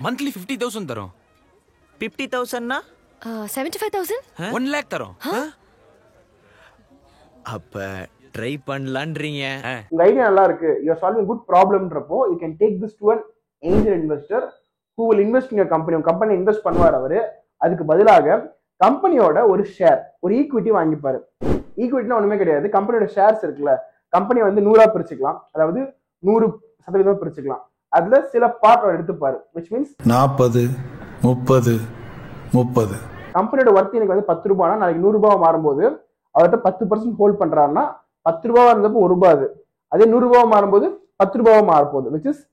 Monthly 50,000 தரோம். 50,000னா 75,000. 1 lakh தரோம். அப்ப ட்ரை பண்ணலான்றீங்க. உங்க ஐடியா நல்லா இருக்கு, யூ ஆர் சால்விங் குட் ப்ராப்ளம்ன்றப்போ you can take this to an angel investor who will invest in your company. உங்க கம்பெனி இன்வெஸ்ட் பண்ணுவார் அவரு. அதுக்கு பதிலாக கம்பெனியோட ஒரு ஷேர், ஒரு ஈக்விட்டி வாங்கிப்பாரு. ஈக்விட்டினா ஒண்ணுமே கிடையாது, கம்பெனியோட ஷேர்ஸ் இருக்குல்ல, கம்பெனி வந்து 100 பிரிச்சுக்கலாம், அதாவது 100% பிரிச்சுக்கலாம். அதுல சில பார்ட் அவர் எடுத்துப்பாரு, which means 40, 30, 30. கம்பெனியோட ஒர்த் எனக்கு வந்து 10 ரூபாய்னா நாளைக்கு 100 ரூபாய் மாறும்போது அவர்கிட்ட 10% ஹோல்ட் பண்றாருன்னா 10 ரூபாவா இருந்தப்போ 1 ரூபாய் அது, அதே 100 ரூபாய் மாறும்போது 10 ரூபாவா மாறப்போகுது. விச் இஸ்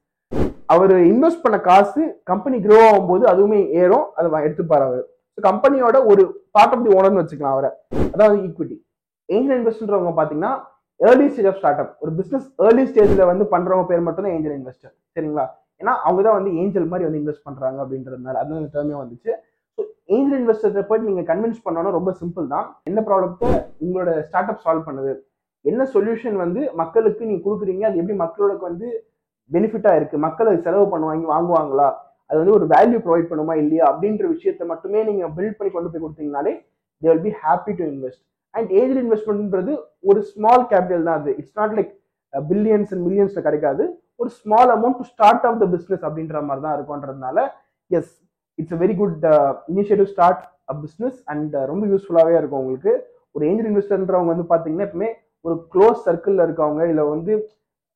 அவர் இன்வெஸ்ட் பண்ண காசு கம்பெனி க்ரோ ஆகும்போது அதுவுமே ஏறும், அதை எடுத்துப்பாரு அவர். கம்பெனியோட ஒரு பார்ட் ஆஃப் தி ஓனர்னு வச்சுக்கலாம் அவரை, அதாவது ஈக்விட்டி. ஏஞ்சல் இன்வெஸ்டர்ன்றவங்க பாத்தீங்கன்னா early stage of startup, ஒரு பிசினஸ் ஏர்லி ஸ்டேஜ்ல வந்து பண்றவங்க பேர் மட்டும் தான் ஏஞ்சல் இன்வெஸ்டர், சரிங்களா? ஏன்னா அவங்க தான் வந்து ஏஞ்சல் மாதிரி வந்து இன்வெஸ்ட் பண்றாங்க அப்படின்றதுனால அது அந்த டேர்மே வந்துச்சு. ஸோ ஏஞ்சல் இன்வெஸ்டரை போயிட்டு நீங்க கன்வின்ஸ் பண்ணணும், ரொம்ப சிம்பிள் தான். என்ன ப்ராப்ளத்தை உங்களோட ஸ்டார்ட் அப் சால்வ் பண்ணுது, என்ன சொல்யூஷன் வந்து மக்களுக்கு நீங்க கொடுக்குறீங்க, அது எப்படி மக்களுக்கு வந்து பெனிஃபிட்டா இருக்கு, மக்கள் அது செலவு பண்ணுவாங்க வாங்குவாங்களா, அது வந்து ஒரு வேல்யூ ப்ரொவைட் பண்ணுமா இல்லையா அப்படின்ற விஷயத்த மட்டுமே நீங்க பில்ட் பண்ணி கொண்டு போய் கொடுத்தீங்கனாலே they will be happy to invest. And angel இன்வெஸ்ட்மெண்ட்ன்றது ஒரு ஸ்மால் கேபிட்டல் தான் அது. It's not like billions and மில்லியன்ஸ்ல கிடைக்காது, ஒரு small amount to start off the business அப்படின்ற மாதிரி தான் இருக்கும்ன்றதுனால yes, it's a very good initiative start a business and ரொம்ப யூஸ்ஃபுல்லாகவே இருக்கும் உங்களுக்கு. ஒரு ஏஞ்சல் இன்வெஸ்டர்ன்றவங்க வந்து பார்த்தீங்கன்னா எப்பவுமே ஒரு க்ளோஸ் சர்க்கிளில் இருக்கவங்க, இல்லை வந்து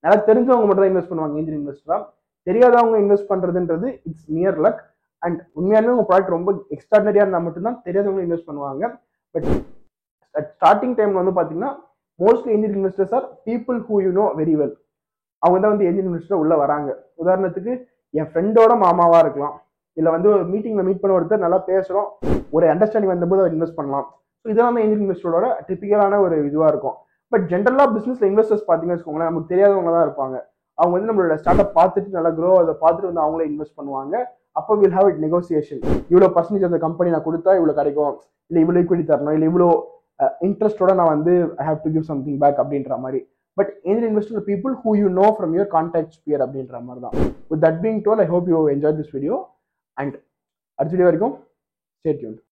நல்லா தெரிஞ்சவங்க மட்டும் தான் இன்வெஸ்ட் பண்ணுவாங்க ஏஞ்சல் இன்வெஸ்டரா. தெரியாதவங்க இன்வெஸ்ட் பண்றதுன்றது இட்ஸ் நியர் லக். அண்ட் உண்மையாலுமே உங்க ப்ராடக்ட் ரொம்ப எக்ஸ்ட்ராடனரியா இருந்தால் மட்டும்தான் தெரியாதவங்க இன்வெஸ்ட் பண்ணுவாங்க. பட் ஸ்டார்டிங் டைம்ல வந்து பாத்தீங்கன்னா mostly angel investors are people who you know very well. அவங்க தான் வந்து ஏஞ்சல் இன்வெஸ்டர் உள்ள வராங்க. உதாரணத்துக்கு என் ஃப்ரெண்டோட மாமாவா இருக்கலாம், இல்ல வந்து ஒரு மீட்டிங்ல மீட் பண்ண ஒருத்தர் நல்லா பேசுறோம், ஒரு அண்டர்ஸ்டாண்டிங் வந்தபோது அவர் இன்வெஸ்ட் பண்ணலாம். ஸோ இதெல்லாம் தான் ஏஞ்சல் இன்வெஸ்டரோட டிபிக்கலான ஒரு இதுவா இருக்கும். பட் ஜென்ரலா பிசினஸ்ல இன்வெஸ்டர்ஸ் பாத்தீங்கன்னு வச்சுக்கோங்களேன், நமக்கு தெரியாதவங்க தான் இருப்பாங்க. அவங்க வந்து நம்மளோட ஸ்டார்ட் அப் பார்த்துட்டு நல்லா க்ரோ அதை பார்த்துட்டு வந்து அவங்களே இன்வெஸ்ட் பண்ணுவாங்க. அப்போ வில் ஹேவ் இட் நெகோசியேஷன், இவ்வளோ பர்சன்டேஜ் அந்த கம்பெனி நான் கொடுத்தா இவ்வளோ கிடைக்கும், இல்லை இவ்வளோ ஈக்விட்டி தரணும், இல்லை இவ்வளோ இன்ட்ரெஸ்டோட நான் வந்து I have to give something back அப்படின்ற மாதிரி. But angel investor people who you know from your contact sphere அப்படின்ற மாதிரி தான். With that being told, I hope you enjoy this video and அடுத்த வீடியோ வரைக்கும் ஸ்டே டியூன்ட்.